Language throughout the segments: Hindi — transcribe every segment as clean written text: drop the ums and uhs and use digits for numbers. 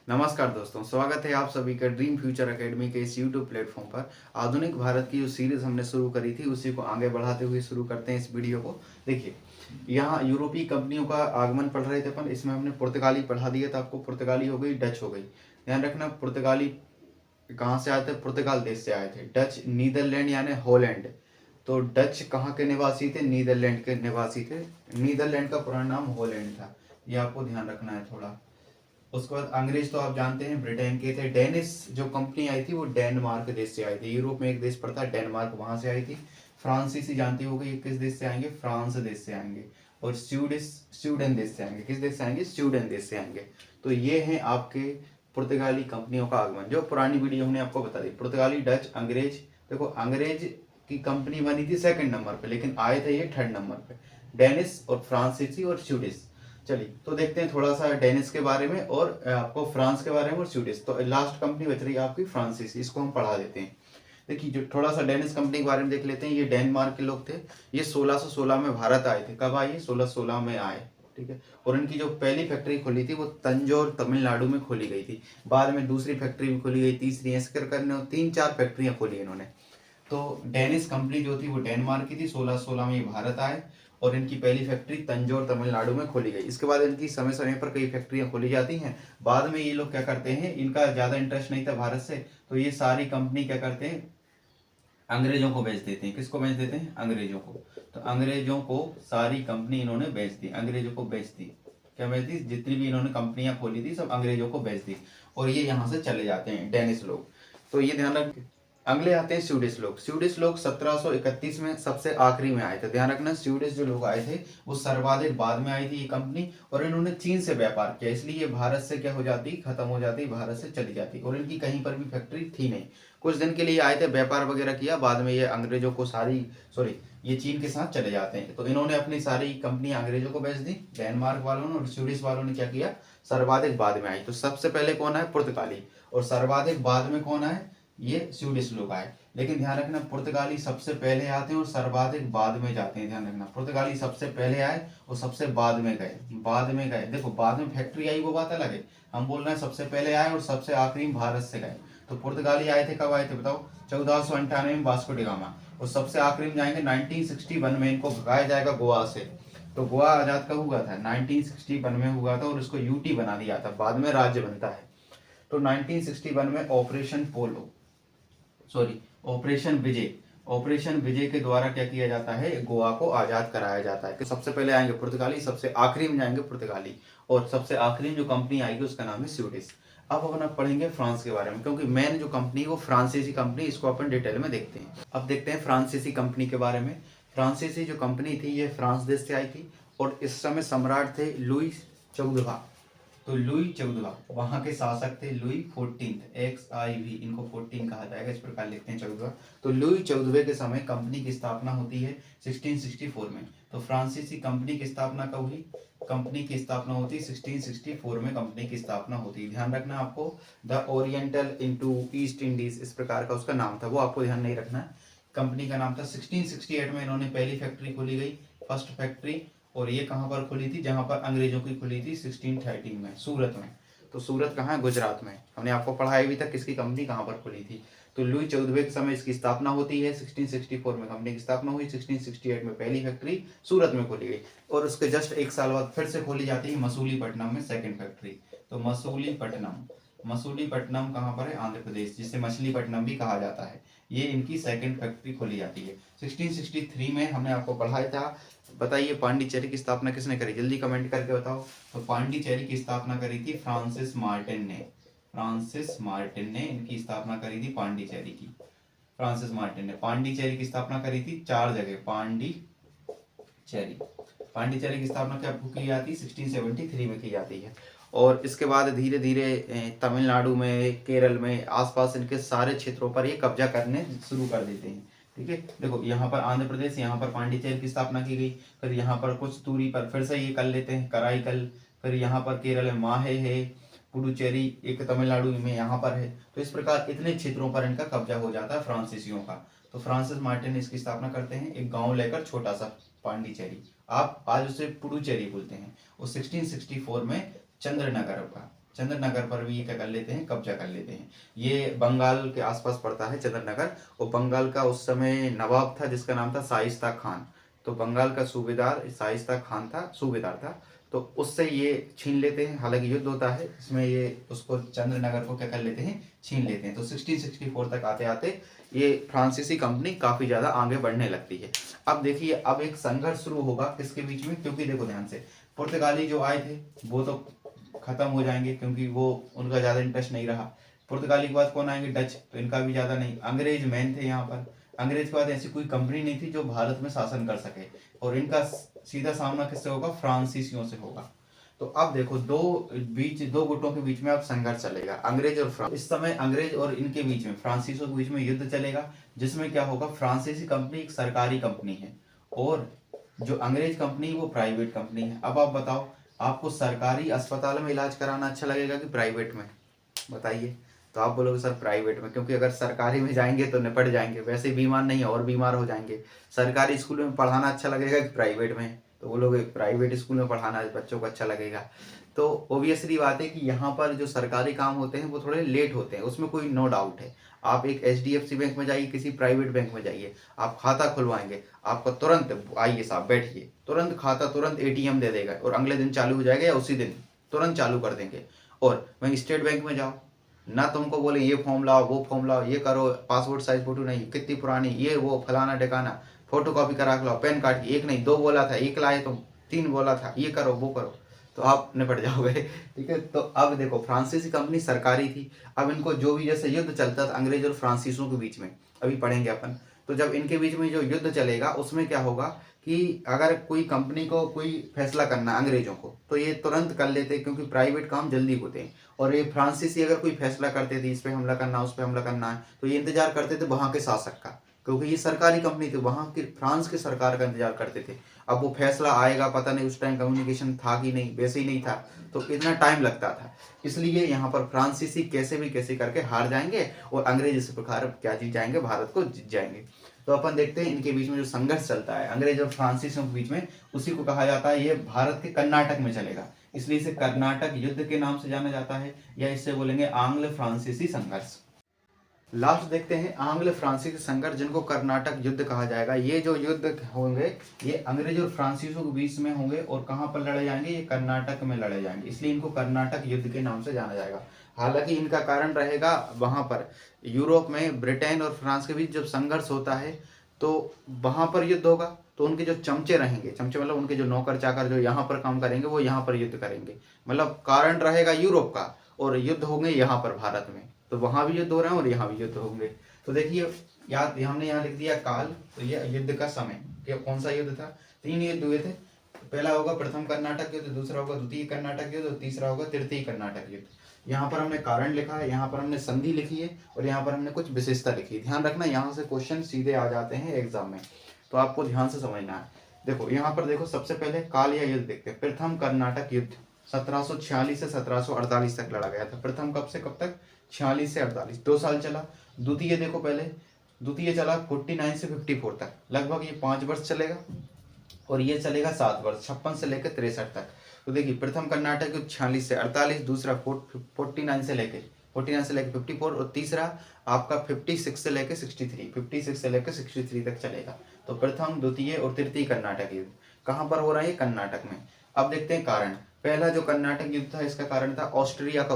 नमस्कार दोस्तों, स्वागत है आप सभी का ड्रीम फ्यूचर एकेडमी के इस यूट्यूब प्लेटफॉर्म पर। आधुनिक भारत की जो सीरीज हमने शुरू करी थी उसी को आगे बढ़ाते हुए शुरू करते हैं इस वीडियो को। देखिए, यहाँ यूरोपीय कंपनियों का आगमन पढ़ रहे थे अपन, इसमें हमने पुर्तगाली पढ़ा दिया था आपको। पुर्तगाली हो गई, डच हो गई। ध्यान रखना, पुर्तगाली कहाँ से आए थे? पुर्तगाल देश से आए थे। डच नीदरलैंड यानी हॉलैंड। तो डच कहाँ के निवासी थे? नीदरलैंड के निवासी थे। नीदरलैंड का पुराना नाम हॉलैंड था, ये आपको ध्यान रखना है थोड़ा। उसके बाद अंग्रेज तो आप जानते हैं ब्रिटेन के थे। डेनिश जो कंपनी आई थी वो डेनमार्क देश से आई थी। यूरोप में एक देश पड़ता है डेनमार्क, वहां से आई थी। फ्रांसीसी जानती होगी, ये किस देश से आएंगे? फ्रांस देश से आएंगे। और स्वीडिश स्वीडन देश से आएंगे। किस देश से आएंगे? स्वीडन देश से आएंगे। तो ये हैं आपके पुर्तगाली कंपनियों का आगमन, जो पुरानी वीडियो हमने आपको बता दी। पुर्तगाली, डच, अंग्रेज। देखो, अंग्रेज की कंपनी बनी थी सेकंड नंबर पे, लेकिन आए थे ये थर्ड नंबर पे। डेनिश और फ्रांसीसी और स्वीडिश। चलिए, तो देखते हैं थोड़ा सा डेनिस के बारे में और आपको फ्रांस के बारे में और स्वीडिश। तो लास्ट कंपनी बच रही है आपकी फ्रांसीसी, इसको हम पढ़ा देते हैं। देखिए, जो थोड़ा सा डेनिस कंपनी के बारे में देख लेते हैं। ये डेनमार्क के लोग थे। ये 1616 में भारत आए थे। कब आए? 1616 में आए। ठीक है। और इनकी जो पहली फैक्ट्री खोली थी वो तंजौर तमिलनाडु में खोली गई थी। बाद में दूसरी फैक्ट्री भी खोली गई, तीसरी, ऐसे करके 3-4 फैक्ट्रियां खोली इन्होंने। तो डेनिस कंपनी जो थी वो डेनमार्क की थी। 1616 में ये भारत आए और इनकी पहली फैक्ट्री तंजौर तमिलनाडु में खोली गई। इसके बाद इनकी समय समय पर कई फैक्ट्रियां खोली जाती हैं। बाद में ये लोग क्या करते हैं, इनका ज़्यादा इंटरेस्ट नहीं था भारत से, तो ये सारी कंपनी क्या करते हैं, अंग्रेजों को बेच देते हैं। किसको बेच देते हैं? अंग्रेजों को। तो अंग्रेजों को सारी कंपनी इन्होंने बेच दी, अंग्रेजों को बेच दी। क्या बेच दी? जितनी भी इन्होंने कंपनियां खोली थी सब अंग्रेजों को बेच दी। और ये यहाँ से चले जाते हैं डेनिस लोग। तो ये ध्यान रख। अगले आते हैं स्वीडिश लोग। स्वीडिश लोग 1731 में सबसे आखिरी में आए थे। ध्यान रखना, स्वीडिश जो लोग आए थे वो सर्वाधिक बाद में आई थी ये कंपनी। और इन्होंने चीन से व्यापार किया, इसलिए ये भारत से क्या हो जाती, खत्म हो जाती, भारत से चली जाती। और इनकी कहीं पर भी फैक्ट्री थी नहीं। कुछ दिन के लिए आए थे, व्यापार वगैरह किया, बाद में ये अंग्रेजों को सारी, सॉरी, ये चीन के साथ चले जाते हैं। तो इन्होंने अपनी सारी कंपनी अंग्रेजों को बेच दी, डेनमार्क वालों ने। और स्वीडिश वालों ने क्या किया, सर्वाधिक बाद में आई। तो सबसे पहले कौन आए? पुर्तगाली। और सर्वाधिक बाद में कौन आए? ये स्वीडिश लोग आए। लेकिन ध्यान रखना, पुर्तगाली सबसे पहले आते हैं और सर्वाधिक बाद में जाते हैं। ध्यान रखना, पुर्तगाली सबसे पहले आए और सबसे बाद में गए। बाद में गए, देखो, बाद में फैक्ट्री आई वो बात अलग है, हम बोल रहे हैं सबसे पहले आए और सबसे आखिरी में भारत से गए। तो पुर्तगाली आए थे, कब आए थे बताओ? 1498 में वास्को डी गामा। और सबसे आखिरी में जाएंगे 1961 में, इनको भगाया जाएगा गोवा से। तो गोवा आजाद कब हुआ था? 1961 में हुआ था और इसको यूटी बना दिया था, बाद में राज्य बनता है। तो 1961 में ऑपरेशन पोलो, सॉरी, ऑपरेशन विजय, ऑपरेशन विजय के द्वारा क्या किया जाता है, गोवा को आजाद कराया जाता है। कि सबसे पहले आएंगे पुर्तगाली, सबसे आखिरी में जाएंगे पुर्तगाली। और सबसे आखिरी में जो कंपनी आएगी उसका नाम है स्वीडिश। अब अपन अब पढ़ेंगे फ्रांस के बारे में, क्योंकि मेन जो कंपनी है वो फ्रांसीसी कंपनी, इसको अपन डिटेल में देखते हैं। अब देखते हैं फ्रांसीसी कंपनी के बारे में। फ्रांसीसी जो कंपनी थी ये फ्रांस देश से आई थी। और इस समय सम्राट थे लुई 14। तो लुई 14 वहां के शासक थे। लुई 14, XIV, इनको 14 कहा जाएगा, इस प्रकार लिखते हैं 14। तो लुई 14 के समय कंपनी की स्थापना होती है 1664 में। तो फ्रांसीसी कंपनी की स्थापना कब हुई? कंपनी की स्थापना होती है 1664 में, कंपनी की स्थापना होती है। ध्यान रखना आपको, the oriental into east Indies, इस प्रकार का उसका नाम था, वो आपको ध्यान नहीं रखना है। कंपनी का नाम था। 1668 में इन्होंने पहली फैक्ट्री खोली गई, फर्स्ट फैक्ट्री। और ये कहाँ पर खुली थी? जहां पर अंग्रेजों की खुली थी 1613 में, सूरत में। तो सूरत कहाँ है? गुजरात में। हमने आपको पढ़ाया भी था किसकी कंपनी कहाँ पर खुली थी। तो लुई 14 के समय इसकी स्थापना होती है। 1664 में कंपनी की स्थापना हुई, 1668 में पहली फैक्ट्री सूरत में खोली गई। और उसके जस्ट एक साल बाद फिर से खोली जाती है मसूलीपट्टनम में सेकेंड फैक्ट्री। तो मसूलीपट्टनम, मसूलीपट्टनम कहाँ पर है? आंध्र प्रदेश, जिसे मछलीपट्टनम भी कहा जाता है। ये इनकी सेकेंड फैक्ट्री खोली जाती है। 1663 में हमने आपको पढ़ाया था। बताइए, पांडिचेरी की स्थापना किसने करी? जल्दी कमेंट करके बताओ। तो पांडिचेरी की स्थापना करी थी फ्रांसिस मार्टिन ने। फ्रांसिस मार्टिन ने इनकी स्थापना करी थी पांडिचेरी की। फ्रांसिस मार्टिन ने पांडिचेरी की स्थापना करी थी 4 जगह। पांडिचेरी, पांडिचेरी की स्थापना क्या की जाती है? 1673 में की जाती है। और इसके बाद धीरे धीरे तमिलनाडु में, केरल में, आसपास इनके सारे क्षेत्रों पर ये कब्जा करने शुरू कर देते हैं। ठीक है। देखो, यहाँ पर आंध्र प्रदेश, यहाँ पर पांडिचेरी की स्थापना की गई। फिर यहाँ पर कुछ दूरी पर फिर से ये कर लेते हैं, कराईकल। फिर यहाँ पर केरल में माहे है, पुडुचेरी एक तमिलनाडु में यहाँ पर है। तो इस प्रकार इतने क्षेत्रों पर इनका कब्जा हो जाता है फ्रांसीसियों का। तो फ्रांसिस मार्टिन इसकी स्थापना करते हैं, एक गांव लेकर छोटा सा पांडिचेरी, आप आज उसे पुडुचेरी बोलते हैं। और 1664 में चंद्रनगर का, चंद्रनगर पर भी ये क्या कर लेते हैं, कब्जा कर लेते हैं। ये बंगाल के आसपास पड़ता है चंद्रनगर, और बंगाल का उस समय नवाब था जिसका नाम था शाइस्ता खान। तो बंगाल का सूबेदार शाइस्ता खान था, सूबेदार था, तो उससे ये छीन लेते हैं। हालांकि युद्ध होता है इसमें, ये उसको चंद्रनगर को क्या कर लेते हैं, छीन लेते हैं। तो 1664 तक आते आते ये फ्रांसीसी कंपनी काफी ज्यादा आगे बढ़ने लगती है। अब देखिए, अब एक संघर्ष शुरू होगा किसके बीच में, क्योंकि देखो ध्यान से, पुर्तगाली जो आए थे वो तो खत्म हो जाएंगे क्योंकि वो उनका ज्यादा इंटरेस्ट नहीं रहा। पुर्तगाली के बाद कौन आएंगे, डच, तो इनका भी ज्यादा नहीं। अंग्रेज मेन थे यहाँ पर। अंग्रेज के बाद ऐसी कोई कंपनी नहीं थी जो भारत में शासन कर सके, और इनका सीधा सामना किससे होगा, फ्रांसीसियों से होगा। तो अब देखो, दो गुटों के बीच में अब संघर्ष चलेगा, अंग्रेज और फ्रांस। इस समय अंग्रेज और इनके बीच में, फ्रांसीसियों के बीच में युद्ध चलेगा, जिसमें क्या होगा, फ्रांसीसी कंपनी एक सरकारी कंपनी है और जो अंग्रेज कंपनी वो प्राइवेट कंपनी है। अब आप बताओ, आपको सरकारी अस्पताल में इलाज कराना अच्छा लगेगा कि प्राइवेट में, बताइए। तो आप बोलोगे सर प्राइवेट में, क्योंकि अगर सरकारी में जाएंगे तो निपट जाएंगे, वैसे बीमार नहीं और बीमार हो जाएंगे। सरकारी स्कूल में पढ़ाना अच्छा लगेगा कि प्राइवेट में, तो बोलोगे प्राइवेट स्कूल में पढ़ाना बच्चों को अच्छा लगेगा। तो ओबियसली बात है कि यहाँ पर जो सरकारी काम होते हैं वो थोड़े लेट होते हैं, उसमें कोई नो डाउट है। आप एक HDFC बैंक में जाइए, किसी प्राइवेट बैंक में जाइए, आप खाता खुलवाएंगे, आपको तुरंत, आइए साहब बैठिए, तुरंत खाता, तुरंत ATM दे देगा और अगले दिन चालू हो जाएगा, या उसी दिन तुरंत चालू कर देंगे। और वहीं स्टेट बैंक में जाओ ना, तुमको बोले ये फॉर्म लाओ, वो फॉर्म लाओ, ये करो, पासपोर्ट साइज फोटो नहीं, कितनी पुरानी, ये वो फलाना ठिकाना, फोटो कॉपी करा के लाओ, पैन कार्ड की, एक नहीं दो बोला था, एक लाए तुम, 3 बोला था, ये करो वो करो, तो आप निपट जाओगे। ठीक है। तो अब देखो, फ्रांसीसी कंपनी सरकारी थी। अब इनको जो भी, जैसे युद्ध चलता था अंग्रेज और फ्रांसीसियों के बीच में, अभी पढ़ेंगे अपन, तो जब इनके बीच में जो युद्ध चलेगा उसमें क्या होगा कि अगर कोई कंपनी को कोई फैसला करना है अंग्रेजों को, तो ये तुरंत कर लेते, क्योंकि प्राइवेट काम जल्दी होते हैं। और ये फ्रांसीसी अगर कोई फैसला करते थे, इस पे हमला करना, उस पे हमला करना है, तो ये इंतजार करते थे वहां के शासक का, क्योंकि ये सरकारी कंपनी थी, वहां की फ्रांस की सरकार का इंतजार करते थे। अब वो फैसला आएगा, पता नहीं उस टाइम कम्युनिकेशन था कि नहीं, वैसे ही नहीं था, तो इतना टाइम लगता था। इसलिए यहाँ पर फ्रांसीसी कैसे भी कैसे करके हार जाएंगे और अंग्रेज इस प्रकार क्या जीत जाएंगे, भारत को जीत जाएंगे। तो अपन देखते हैं इनके बीच में जो संघर्ष चलता है अंग्रेज और फ्रांसीसियों के बीच में, उसी को कहा जाता है, ये भारत के कर्नाटक में चलेगा, इसलिए इसे कर्नाटक युद्ध के नाम से जाना जाता है, या इससे बोलेंगे आंग्ल फ्रांसीसी संघर्ष। लास्ट देखते हैं आंग्ल फ्रांसीसी संघर्ष, जिनको कर्नाटक युद्ध कहा जाएगा। ये जो युद्ध होंगे ये अंग्रेज और फ्रांसीसियों के बीच में होंगे, और कहाँ पर लड़े जाएंगे, ये कर्नाटक में लड़े जाएंगे, इसलिए इनको कर्नाटक युद्ध के नाम से जाना जाएगा। हालांकि इनका कारण रहेगा वहां पर यूरोप में ब्रिटेन और फ्रांस के बीच जब संघर्ष होता है, तो वहां पर युद्ध होगा, तो उनके जो चमचे रहेंगे, चमचे मतलब उनके जो नौकर चाकर जो यहाँ पर काम करेंगे, वो यहाँ पर युद्ध करेंगे, मतलब कारण रहेगा यूरोप का, और युद्ध होंगे यहाँ पर भारत में, तो वहां भी युद्ध हो रहे हैं और यहाँ भी युद्ध होंगे। तो देखिए, याद हमने यहाँ लिख दिया काल, तो ये युद्ध का समय, कि कौन सा युद्ध था, 3 युद्ध हुए थे। पहला होगा प्रथम कर्नाटक युद्ध, दूसरा होगा द्वितीय कर्नाटक युद्ध, और तीसरा होगा तृतीय कर्नाटक युद्ध। यहाँ पर हमने कारण लिखा है, यहाँ पर हमने संधि लिखी है, और यहाँ पर हमने कुछ विशेषता लिखी है। ध्यान रखना, यहाँ से क्वेश्चन सीधे आ जाते हैं एग्जाम में, तो आपको ध्यान से समझना है। देखो यहाँ पर देखो, सबसे पहले काल या युद्ध देखते हैं। प्रथम कर्नाटक युद्ध 1746 से 1748 तक लड़ा गया था। प्रथम कब से कब तक, 46 से 48, 2 साल चला। द्वितीय देखो, पहले द्वितीय चला 49 से 54 तक, लगभग ये 5 वर्ष चलेगा, और ये चलेगा 7 वर्ष, 56 से लेकर 63 तक। तो देखिए, प्रथम कर्नाटक युद्ध 46 से 48, दूसरा 49 से लेकर 54, और तीसरा आपका 56 से लेकर 63, 56 से लेकर 63 तक चलेगा। तो प्रथम, द्वितीय और तृतीय कर्नाटक युद्ध कहाँ पर हो रहा है, कर्नाटक में। अब देखते हैं कारण। पहला जो कर्नाटक युद्ध था, इसका कारण था ऑस्ट्रिया का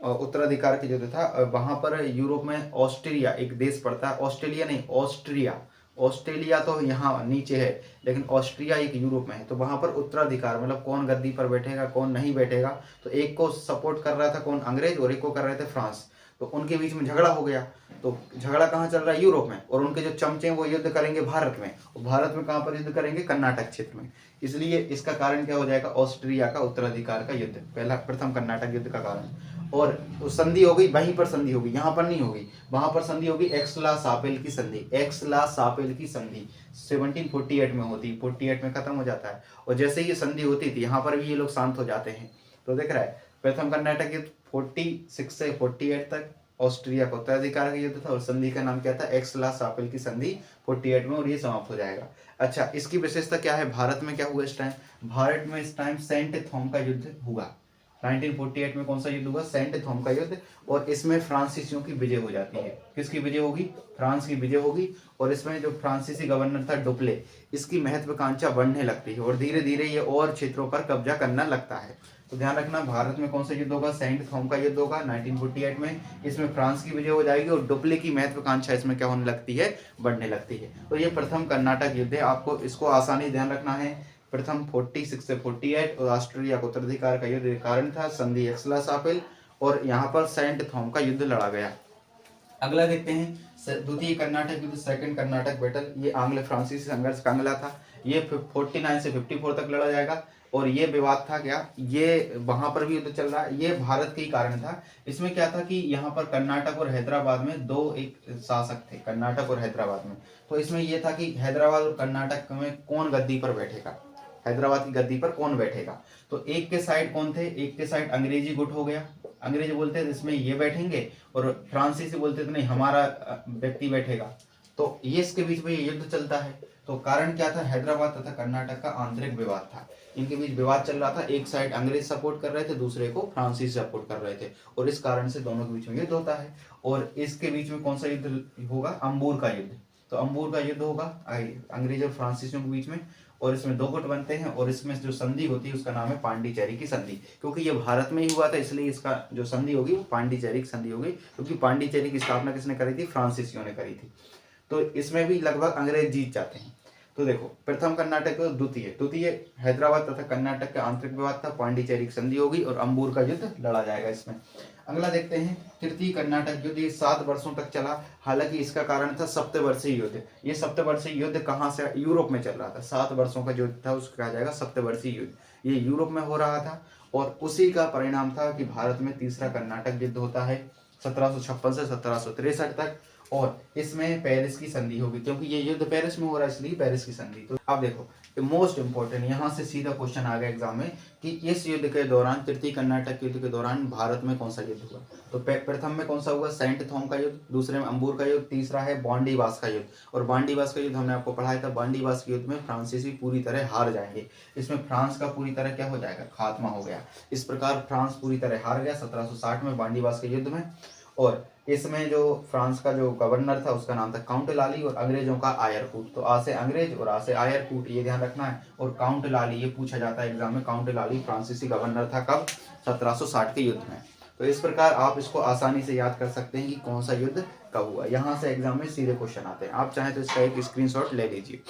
उत्तराधिकार के युद्ध था। वहां पर यूरोप में ऑस्ट्रिया एक देश पड़ता है, ऑस्ट्रेलिया नहीं, ऑस्ट्रिया। ऑस्ट्रेलिया तो यहाँ नीचे है, लेकिन ऑस्ट्रिया एक यूरोप में है। तो वहां पर उत्तराधिकार मतलब कौन गद्दी पर बैठेगा कौन नहीं बैठेगा, तो एक को सपोर्ट कर रहा था कौन, अंग्रेज, और एक को कर रहे थे फ्रांस। तो उनके बीच में झगड़ा हो गया। तो झगड़ा कहाँ चल रहा है, यूरोप में, और उनके जो चमचे हैं वो युद्ध करेंगे भारत में, और भारत में कहाँ पर युद्ध करेंगे, कर्नाटक क्षेत्र में। इसलिए इसका कारण क्या हो जाएगा, ऑस्ट्रिया का उत्तराधिकार का युद्ध, पहला प्रथम कर्नाटक युद्ध का कारण। और संधि हो गई, वहीं पर संधि होगी, यहाँ पर नहीं होगी, वहां पर संधि होगी एक्सला-सापेल की संधि। एक्सला-सापेल की संधि 1748 में होती, 48 में खत्म हो जाता है। और जैसे ही ये संधि होती थी, यहाँ पर भी ये लोग शांत हो जाते हैं। तो देख रहा है, प्रथम कर्नाटक युद्ध 46 से 48 तक ऑस्ट्रिया का उत्तराधिकार का युद्ध था, और संधि का नाम क्या था, एक्सला-सापेल की संधि 48 में, और ये समाप्त हो जाएगा। अच्छा, इसकी विशेषता क्या है, भारत में क्या हुआ इस टाइम, भारत में इस टाइम सेंट थॉम का युद्ध हुआ। 1948 में कौन सा युद्ध हुआ? सेंट थॉम का युद्ध। और इसमें फ्रांसीसियों की विजय हो जाती है। किसकी विजय होगी? फ्रांस की विजय होगी। और इसमें जो फ्रांसीसी गवर्नर था डुप्ले, इसकी महत्वाकांक्षा बढ़ने लगती है और धीरे धीरे ये और क्षेत्रों पर कब्जा करना लगता है। तो ध्यान रखना, भारत में कौन सा युद्ध होगा? सेंट थॉम का युद्ध होगा 1948 में। इसमें फ्रांस की विजय हो जाएगी और डुप्ले की महत्वाकांक्षा इसमें क्या होने लगती है? बढ़ने लगती है। तो ये प्रथम कर्नाटक युद्ध है। आपको इसको आसानी ध्यान रखना है। प्रथम 46 से 48 और ऑस्ट्रेलिया को उत्तराधिकार का युद्ध कारण था, संधि एक्सला-शापिल, और यहाँ पर सेंट थॉम का युद्ध लड़ा गया। अगला देखते हैं द्वितीय कर्नाटक युद्ध, सेकंड कर्नाटक बैटल। ये आंग्ल फ्रांसीसी संघर्ष का अगला था। ये 49 से 54 तक लड़ा जाएगा। और ये विवाद था क्या? ये वहां पर भी युद्ध चल रहा है, ये भारत के ही कारण था। इसमें क्या था कि यहाँ पर कर्नाटक और हैदराबाद में दो एक शासक थे, कर्नाटक और हैदराबाद में। तो इसमें यह था कि हैदराबाद और कर्नाटक में कौन गद्दी पर बैठेगा, हैदराबाद की गद्दी पर कौन बैठेगा। तो एक के साइड कौन थे? एक के साइड अंग्रेजी गुट हो गया, अंग्रेज बोलते थे इसमें ये बैठेंगे, और फ्रांसीसी बोलते थे नहीं हमारा व्यक्ति बैठेगा। तो ये इसके बीच में ये युद्ध चलता है। तो कारण क्या था? हैदराबाद तथा कर्नाटक का आंतरिक विवाद था। इनके बीच विवाद चल रहा था, एक साइड अंग्रेज सपोर्ट कर रहे थे, दूसरे को फ्रांसीसी सपोर्ट कर रहे थे, और इस कारण से दोनों के बीच में युद्ध होता है। और इसके बीच में कौन सा युद्ध होगा? अंबूर का युद्ध। तो अंबूर का युद्ध होगा अंग्रेज और फ्रांसीसियों के बीच में, और इसमें दो गुट बनते हैं, और इसमें जो संधि होती है उसका नाम है पांडिचेरी की संधि। क्योंकि ये भारत में ही हुआ था, इसलिए इसका जो संधि होगी वो पांडिचेरी की संधि होगी, क्योंकि पांडिचेरी की स्थापना किसने करी थी? फ्रांसीसियों ने करी थी। तो इसमें भी लगभग अंग्रेज जीत जाते हैं। तो देखो, प्रथम कर्नाटक और द्वितीय हैदराबाद तथा कर्नाटक का आंतरिक विवाद था, पांडिचेरी की संधि होगी और अंबूर का युद्ध लड़ा जाएगा इसमें। अगला देखते हैं तृतीय कर्नाटक युद्ध। ये 7 वर्षों तक चला। हालांकि इसका कारण था सप्तवर्षीय युद्ध। ये सप्तवर्षीय युद्ध कहाँ से? यूरोप में चल रहा था। 7 वर्षों का जो युद्ध था उसको कहा जाएगा सप्तवर्षीय युद्ध। ये यूरोप में हो रहा था, और उसी का परिणाम था कि भारत में तीसरा कर्नाटक युद्ध होता है 1756 से 1763 तक। और इसमें पेरिस की संधि होगी, क्योंकि ये युद्ध पेरिस में हो रहा है इसलिए पेरिस की संधि। तो अब देखो, मोस्ट इंपोर्टेंट यहाँ से सीधा क्वेश्चन आ गया एग्जाम में कि इस युद्ध के दौरान, तृतीय कर्नाटक युद्ध के दौरान भारत में कौन सा युद्ध हुआ? तो प्रथम में कौन सा हुआ? सेंट थॉम का युद्ध, दूसरे में अंबूर का युद्ध, तीसरा है बांडीवास का युद्ध। और बांडीवास का युद्ध हमने आपको पढ़ाया था। बांडीवास के युद्ध में फ्रांसीसी पूरी तरह हार जाएंगे। इसमें फ्रांस का पूरी तरह क्या हो जाएगा? खात्मा हो गया। इस प्रकार फ्रांस पूरी तरह हार गया 1760 में बांडीवास के युद्ध में। और इसमें जो फ्रांस का जो गवर्नर था उसका नाम था काउंट लाली, और अंग्रेजों का आयरकूट। तो आ से अंग्रेज और आ से आयरकूट, ये ध्यान रखना है। और काउंट लाली, ये पूछा जाता है एग्जाम में, काउंट लाली फ्रांसीसी गवर्नर था कब? 1760 के युद्ध में। तो इस प्रकार आप इसको आसानी से याद कर सकते हैं कि कौन सा युद्ध कब हुआ। यहाँ से एग्जाम में सीधे क्वेश्चन आते हैं। आप चाहें तो इसका एक स्क्रीनशॉट ले लीजिए।